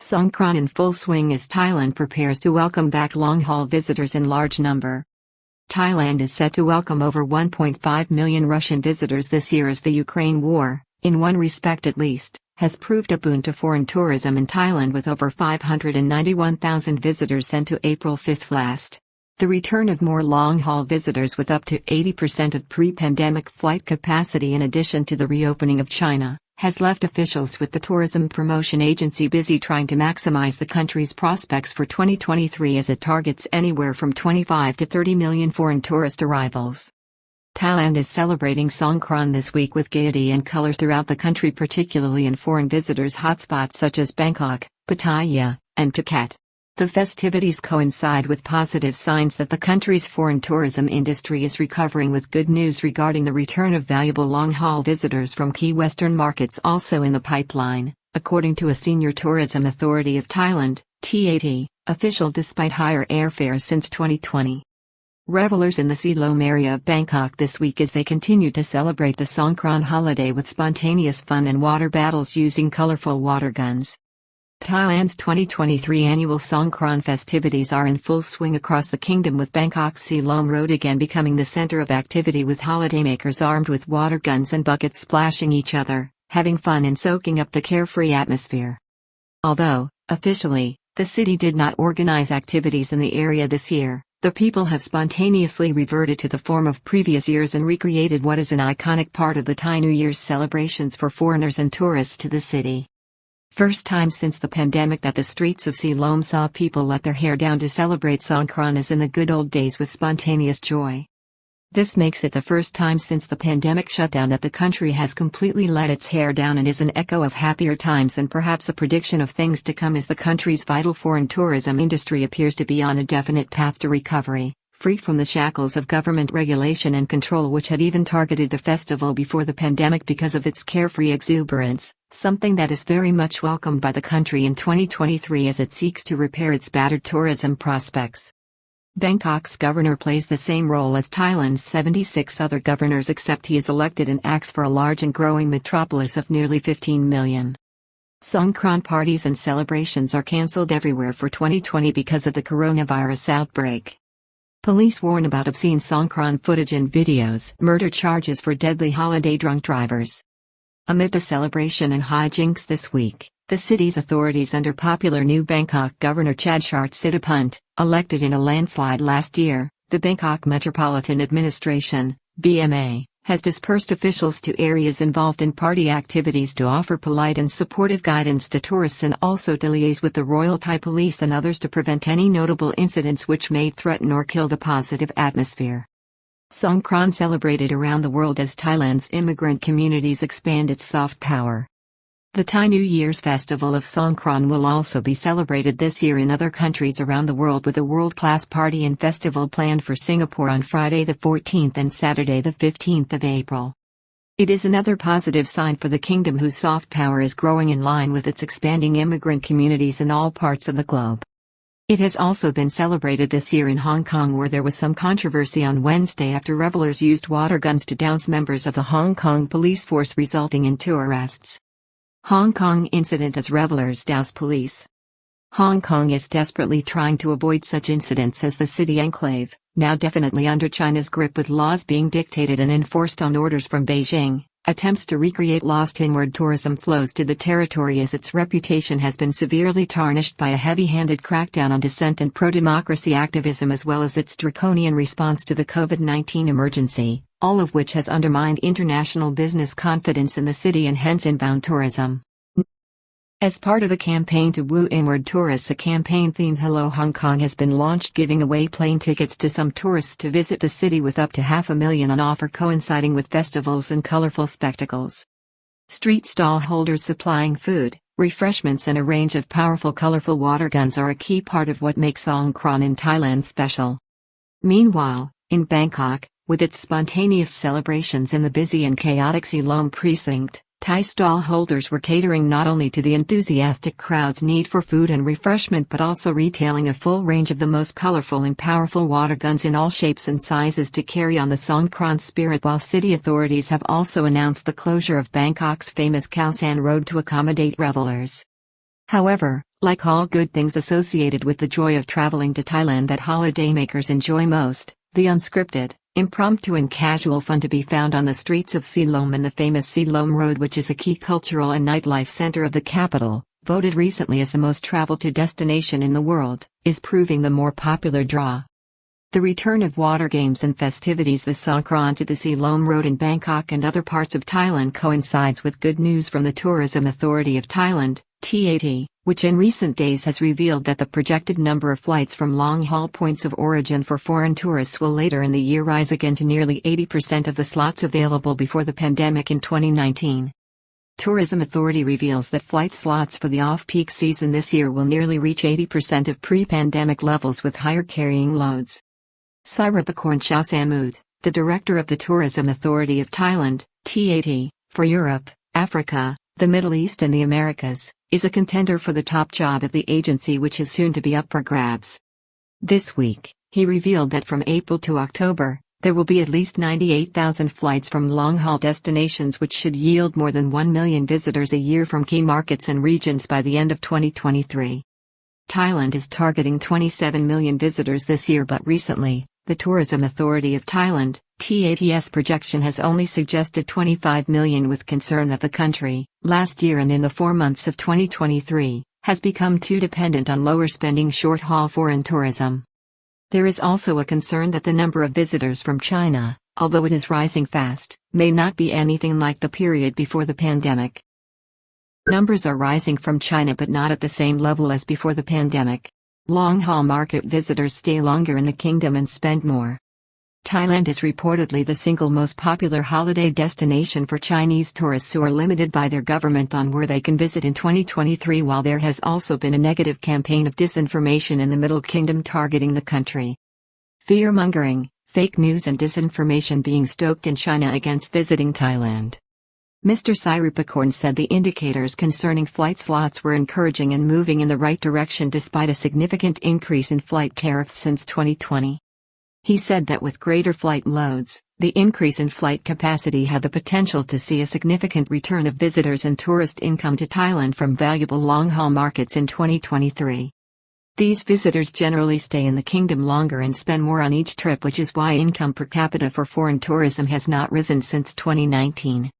Songkran in full swing as Thailand prepares to welcome back long-haul visitors in large number. Thailand is set to welcome over 1.5 million Russian visitors this year as the Ukraine war, in one respect at least, has proved a boon to foreign tourism in Thailand with over 591,000 visitors sent to April 5 last. The return of more long-haul visitors with up to 80% of pre-pandemic flight capacity in addition to the reopening of China, has left officials with the tourism promotion agency busy trying to maximize the country's prospects for 2023 as it targets anywhere from 25 to 30 million foreign tourist arrivals. Thailand is celebrating Songkran this week with gaiety and color throughout the country, particularly in foreign visitors hotspots such as Bangkok, Pattaya, and Phuket. The festivities coincide with positive signs that the country's foreign tourism industry is recovering, with good news regarding the return of valuable long-haul visitors from key Western markets also in the pipeline, according to a senior tourism authority of Thailand, TAT, official despite higher airfares since 2020. Revelers in the Siloam area of Bangkok this week as they continue to celebrate the Songkran holiday with spontaneous fun and water battles using colorful water guns. Thailand's 2023 annual Songkran festivities are in full swing across the kingdom, with Bangkok's Siloam Road again becoming the center of activity, with holidaymakers armed with water guns and buckets splashing each other, having fun and soaking up the carefree atmosphere. Although, officially, the city did not organize activities in the area this year, the people have spontaneously reverted to the form of previous years and recreated what is an iconic part of the Thai New Year's celebrations for foreigners and tourists to the city. First time since the pandemic that the streets of Siloam saw people let their hair down to celebrate Songkran as in the good old days with spontaneous joy. This makes it the first time since the pandemic shutdown that the country has completely let its hair down, and is an echo of happier times and perhaps a prediction of things to come as the country's vital foreign tourism industry appears to be on a definite path to recovery, free from the shackles of government regulation and control which had even targeted the festival before the pandemic because of its carefree exuberance, something that is very much welcomed by the country in 2023 as it seeks to repair its battered tourism prospects. Bangkok's governor plays the same role as Thailand's 76 other governors, except he is elected and acts for a large and growing metropolis of nearly 15 million. Songkran parties and celebrations are cancelled everywhere for 2020 because of the coronavirus outbreak. Police warn about obscene Songkran footage and videos, murder charges for deadly holiday drunk drivers. Amid the celebration and hijinks this week, the city's authorities under popular new Bangkok Governor Chadchart Sitapult, elected in a landslide last year, the Bangkok Metropolitan Administration, BMA, has dispersed officials to areas involved in party activities to offer polite and supportive guidance to tourists and also to liaise with the Royal Thai Police and others to prevent any notable incidents which may threaten or kill the positive atmosphere. Songkran celebrated around the world as Thailand's immigrant communities expand its soft power. The Thai New Year's festival of Songkran will also be celebrated this year in other countries around the world, with a world-class party and festival planned for Singapore on Friday the 14th and Saturday the 15th of April. It is another positive sign for the kingdom, whose soft power is growing in line with its expanding immigrant communities in all parts of the globe. It has also been celebrated this year in Hong Kong, where there was some controversy on Wednesday after revelers used water guns to douse members of the Hong Kong police force, resulting in 2 arrests. Hong Kong incident as revelers douse police. Hong Kong is desperately trying to avoid such incidents as the city enclave, now definitely under China's grip with laws being dictated and enforced on orders from Beijing, attempts to recreate lost inward tourism flows to the territory as its reputation has been severely tarnished by a heavy-handed crackdown on dissent and pro-democracy activism, as well as its draconian response to the COVID-19 emergency, all of which has undermined international business confidence in the city and hence inbound tourism. As part of a campaign to woo inward tourists, a campaign themed Hello Hong Kong has been launched, giving away plane tickets to some tourists to visit the city with up to $500,000 on offer, coinciding with festivals and colorful spectacles. Street stall holders supplying food, refreshments and a range of powerful colorful water guns are a key part of what makes Songkran in Thailand special. Meanwhile, in Bangkok, with its spontaneous celebrations in the busy and chaotic Siloam precinct, Thai stall holders were catering not only to the enthusiastic crowd's need for food and refreshment but also retailing a full range of the most colorful and powerful water guns in all shapes and sizes to carry on the Songkran spirit, while city authorities have also announced the closure of Bangkok's famous Khao San Road to accommodate revelers. However, Like all good things associated with the joy of traveling to Thailand that holidaymakers enjoy most, the unscripted, impromptu and casual fun to be found on the streets of Siloam and the famous Siloam Road, which is a key cultural and nightlife center of the capital, voted recently as the most traveled-to destination in the world, is proving the more popular draw. The return of water games and festivities this Songkran to the Siloam Road in Bangkok and other parts of Thailand coincides with good news from the Tourism Authority of Thailand, TAT, which in recent days has revealed that the projected number of flights from long-haul points of origin for foreign tourists will later in the year rise again to nearly 80% of the slots available before the pandemic in 2019. Tourism Authority reveals that flight slots for the off-peak season this year will nearly reach 80% of pre-pandemic levels with higher carrying loads. Siripakorn Chausamud, the director of the Tourism Authority of Thailand, TAT, for Europe, Africa, the Middle East and the Americas, is a contender for the top job at the agency, which is soon to be up for grabs. This week, he revealed that from April to October, there will be at least 98,000 flights from long-haul destinations, which should yield more than 1 million visitors a year from key markets and regions by the end of 2023. Thailand is targeting 27 million visitors this year, but recently, the Tourism Authority of Thailand, TAT's projection has only suggested 25 million, with concern that the country, last year and in the 4 months of 2023, has become too dependent on lower-spending short-haul foreign tourism. There is also a concern that the number of visitors from China, although it is rising fast, may not be anything like the period before the pandemic. Numbers are rising from China, but not at the same level as before the pandemic. Long-haul market visitors stay longer in the kingdom and spend more. Thailand is reportedly the single most popular holiday destination for Chinese tourists who are limited by their government on where they can visit in 2023, while there has also been a negative campaign of disinformation in the Middle Kingdom targeting the country. Fear-mongering, fake news and disinformation being stoked in China against visiting Thailand. Mr. Siripakorn said the indicators concerning flight slots were encouraging and moving in the right direction despite a significant increase in flight tariffs since 2020. He said that with greater flight loads, the increase in flight capacity had the potential to see a significant return of visitors and tourist income to Thailand from valuable long-haul markets in 2023. These visitors generally stay in the kingdom longer and spend more on each trip, which is why income per capita for foreign tourism has not risen since 2019.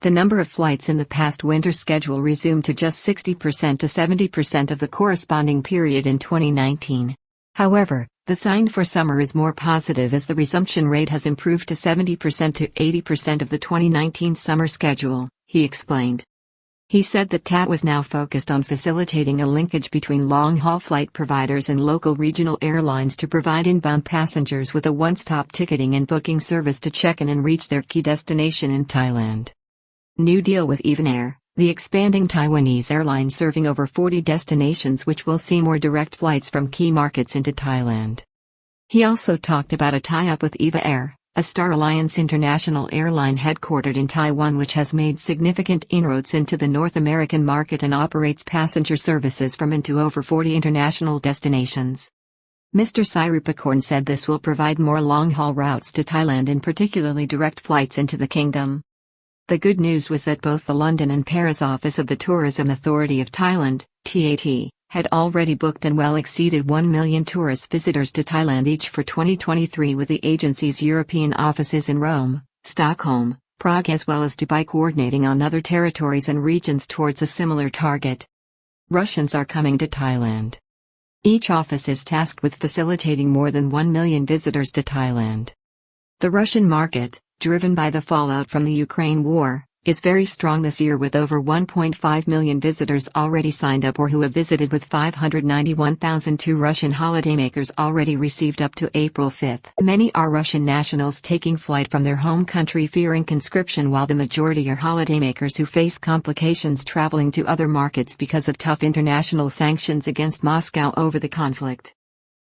The number of flights in the past winter schedule resumed to just 60% to 70% of the corresponding period in 2019. However, the sign for summer is more positive, as the resumption rate has improved to 70% to 80% of the 2019 summer schedule, he explained. He said that TAT was now focused on facilitating a linkage between long-haul flight providers and local regional airlines to provide inbound passengers with a one-stop ticketing and booking service to check in and reach their key destination in Thailand. New deal with Even Air, the expanding Taiwanese airline serving over 40 destinations, which will see more direct flights from key markets into Thailand. He also talked about a tie-up with EVA Air, a Star Alliance international airline headquartered in Taiwan, which has made significant inroads into the North American market and operates passenger services from into over 40 international destinations. Mr. Siripakorn said this will provide more long-haul routes to Thailand and particularly direct flights into the kingdom. The good news was that both the London and Paris office of the Tourism Authority of Thailand, TAT, had already booked and well exceeded 1 million tourist visitors to Thailand each for 2023, with the agency's European offices in Rome, Stockholm, Prague as well as Dubai coordinating on other territories and regions towards a similar target. Russians are coming to Thailand. Each office is tasked with facilitating more than 1 million visitors to Thailand. The Russian market, driven by the fallout from the Ukraine war, is very strong this year, with over 1.5 million visitors already signed up or who have visited, with 591,002 Russian holidaymakers already received up to April 5. Many are Russian nationals taking flight from their home country fearing conscription, while the majority are holidaymakers who face complications traveling to other markets because of tough international sanctions against Moscow over the conflict.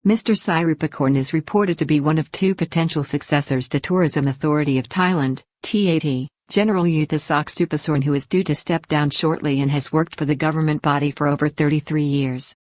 Mr. Siripakorn is reported to be one of two potential successors to Tourism Authority of Thailand, TAT, General Yuthasok Supasorn, who is due to step down shortly and has worked for the government body for over 33 years.